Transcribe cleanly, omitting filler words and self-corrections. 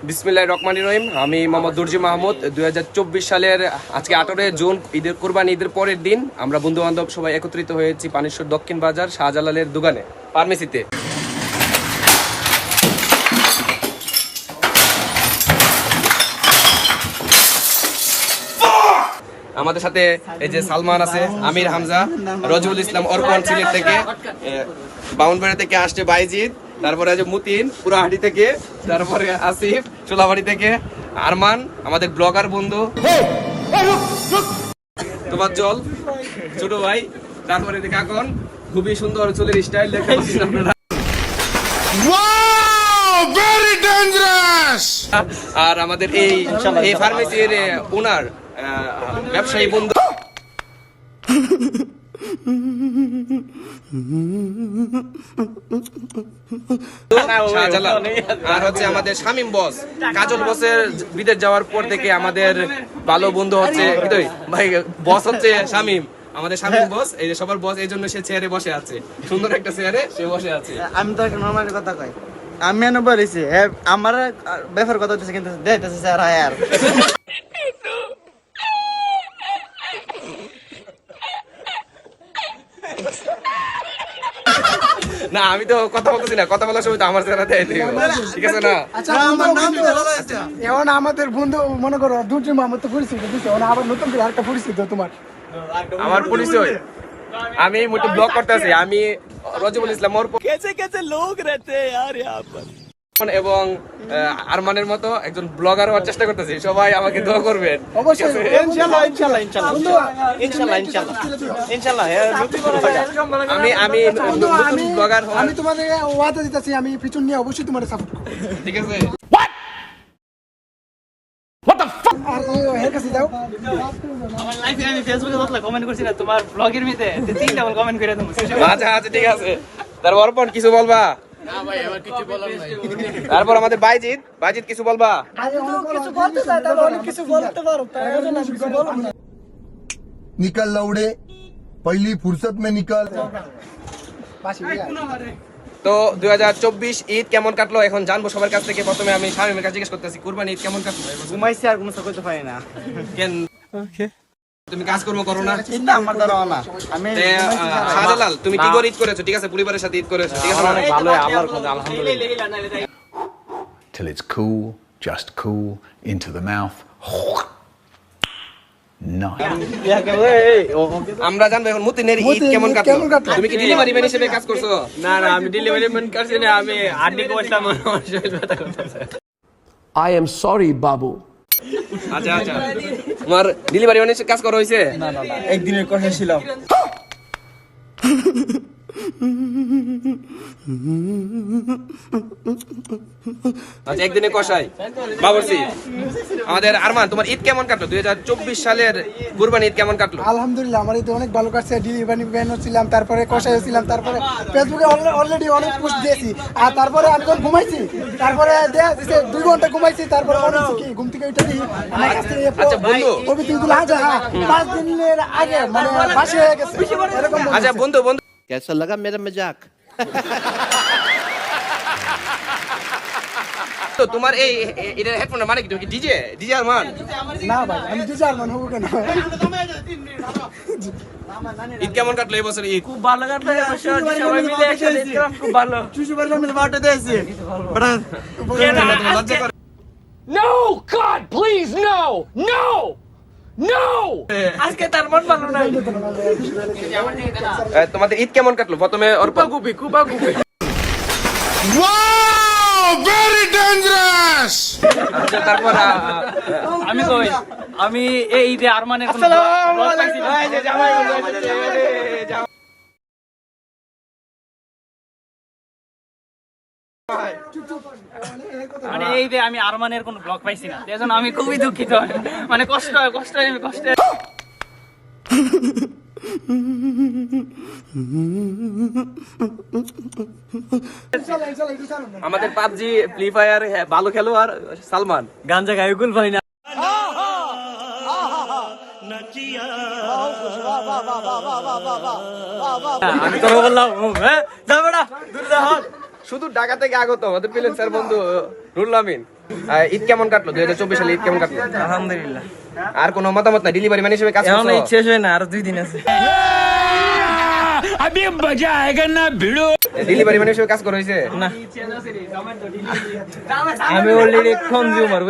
বিসমিল্লাহির রহমানির রহিম। আমি মোহাম্মদ দুরজি মাহমুদ। 2024 সালের আজকে 18 জুন ঈদের কুরবানি ঈদের পরের দিন আমরা বন্ধু বান্ধব সবাই একত্রিত হয়েছি পানেশ্বর দক্ষিণ বাজার শাহজালালের দোকানে ফার্মেসিতে। আমাদের সাথে এই যে সালমান আছে, আমির হামজা, রজুল ইসলাম অর্পণ সিলেট থেকে, বাউনবাড়ি থেকে আসছে বাইজিৎ, তারপরে আছে মুতিন পুরাহাটি থেকে, তারপরে আসিফ চোলাবাড়ি থেকে, আরমান আমাদের ব্লগার বন্ধু, তোমার জল ছোট ভাই, তারপরে কাকন খুবই সুন্দর চুলের স্টাইল দেখতে পাচ্ছেন আপনারা। আর আমাদের এই ফার্মেসির ওনার ব্যবসায়ী বন্ধু শাহজালাল, আর হচ্ছে আমাদের শামীম বস। কাজল বসের বিদেশ যাওয়ার পর থেকে আমাদের ভালো বন্ধু হচ্ছে ভাই বস হচ্ছে শামীম, আমাদের শামীম বস। এই যে সবার বস, এই জন্য সে চেয়ারে বসে আছে, সুন্দর একটা চেয়ারে সে বসে আছে। আমি তো নরমাল কথা কই, আমি এনে বলেছি আমার ব্যাপার কথা হচ্ছে কিন্তু দেখতেছে স্যার আর না আমি তো কথা বলতেছি না, কথা বলার সময় তো আমার চেহারা দেয়, ঠিক আছে না? এখন আমাদের বন্ধু মনে করো দুর্জি মাহমুদ তো পরিচিত দিচ্ছে, আবার নতুন করে আরেকটা পরিচিত তোমার। আমার পরিচয়, আমি মোটে ব্লগ করতেছি, আমি রজবুল ইসলাম লোক রেতে এবং আরমানের মতো একজন ব্লগার হওয়ার চেষ্টা করতেছি। সবাই আমাকে দোয়া করবেন অবশ্যই ইনশাআল্লাহ ইনশাআল্লাহ ইনশাআল্লাহ ইনশাআল্লাহ ইনশাআল্লাহ আমি নতুন ব্লগার হওয়ার, আমি তোমাদের ওয়াদা দিতেছি, আমি পিছন নিয়ে অবশ্যই তোমাদের সাপোর্ট করব, ঠিক আছে? আর তুমি এর কাছে যাও। আমার লাইফে আমি ফেসবুকে যতলা কমেন্ট করছি না তোমার ব্লগের ভিতরে তিন ডাবল কমেন্ট করে দেবো। আচ্ছা আচ্ছা ঠিক আছে। তারপর অর্পণ কিছু বলবা? না ভাই আমার কিছু বলার নাই। তারপর আমাদের বাইজিৎ কিছু বলবা? কিছু বলতে চাই, তাহলে অনেক কিছু বলতে পারো, তাই জন্য আমি কিছু বলবো না। निकल लौड़े पहली फुर्सत में निकल। তো 2024 ঈদ কেমন কাটলো এখন জানবো সবার কাছ থেকে। প্রথমে আমি শামীমের কাছে জিজ্ঞেস করতেছি, কুরবানি ঈদ কেমন কাটলো? ঘুমাইছি আর ঘুমাতে করতে পারি না। কেন তুমি কাজকর্ম করো না? এটা আমার দ্বারা না। আমি শাহজালাল তুমি কি করে ঈদ করেছো? ঠিক আছে, পরিবারের সাথে ঈদ করেছো, ঠিক আছে? অনেক ভালো, আল্লাহর কথা আলহামদুলিল্লাহ। Till it's cool, just cool, into the mouth. Nice. আমরা জানবো এখন মুতিনের ঈদ কেমন কাটলো। তুমি কি ডেলিভারি ম্যান হিসেবে কাজ করছো? না না আমি ডেলিভারি ম্যান করছি না, আমি আড্ডি করছিলাম, আমার শরীর ব্যথা করতেছে। I am sorry, Babu. আচ্ছা আচ্ছা, তোমার ডেলিভারি ম্যান হিসেবে কাজ করা হয়েছে? একদিনের কথা ছিলাম। আচ্ছা একদিনে কষাই বাবরসি। আমাদের আরমান, তোমার ঈদ কেমন কাটলো? 2024 সালের কুরবানি ঈদ কেমন কাটলো? আলহামদুলিল্লাহ আমার তো অনেক ভালো কাটছে। ডেলিভারি ম্যানও ছিলাম, তারপরে কষাইও ছিলাম, তারপরে ফেসবুকে অলরেডি অনেক পোস্ট দিয়েছি। আর তারপরে আমি যখন ঘুমাইছি, তারপরে দেয়া দিছে 2 ঘন্টা ঘুমাইছি, তারপরে মনে হচ্ছে কি ঘুম থেকে উঠে দিই আমার কাছ থেকে আচ্ছা বন্ধু, পবিত্রগুলো হাজার 5 দিনের আগে মানে বাসি হয়ে গেছে এরকম। আচ্ছা বন্ধু कैसा लगा मेरा मजाक? তো তোমার এই এটার হেডফোনের মানে কি? তুমি কি ডিজে আরমান? না ভাই আমি ডিজারমান হবো কেন? ঈদ কেমন কাটলো এই বছর ঈদ? খুব ভালো কাটলো, সবাই মিলে একসাথে ছিলাম, খুব ভালো। চুষুবার জন্য বাটা দিয়েছি। লজ্জা করে? No! God, please, no! No! No! আজকে তার মন ভালো নাই। তোমাদের ঈদ কেমন কাটলো? প্রথমে অর্পণ। কুপা গুপি। আচ্ছা তারপর আমি কই আমি এই ঈদে আরমানের কোনো ব্লগ পাইছি না। মানে এই ঈদে আমি আরমানের কোনো ব্লগ পাইছি না, এজন্য আমি খুবই দুঃখিত। মানে কষ্ট হয় আমি কষ্টে। আমাদের পাবজি ফ্রি ফায়ার ভালো খেলোয়াড় সালমান। গাঞ্জা গায়কুল ভাই না। আমি তো বললাম হ্যাঁ যাবে না দূরে যা। শুধু ঢাকা থেকে আগত আমাদের ফ্রিল্যান্সার বন্ধু রুল আমিন। ঈদ কেমন কাটলো 2024 সালে? ঈদ কেমন কাটলো? আলহামদুলিল্লাহ। আর কোনো মতামত না? ডেলিভারি ম্যান হিসেবে কাজ এখন করছো? এই শেষ হয় না, আরো 2 দিন আছে। ডেলিভারি ম্যান হিসেবে কাজ করা হয়েছে? না, আমি অলরেডি কনজিউমার।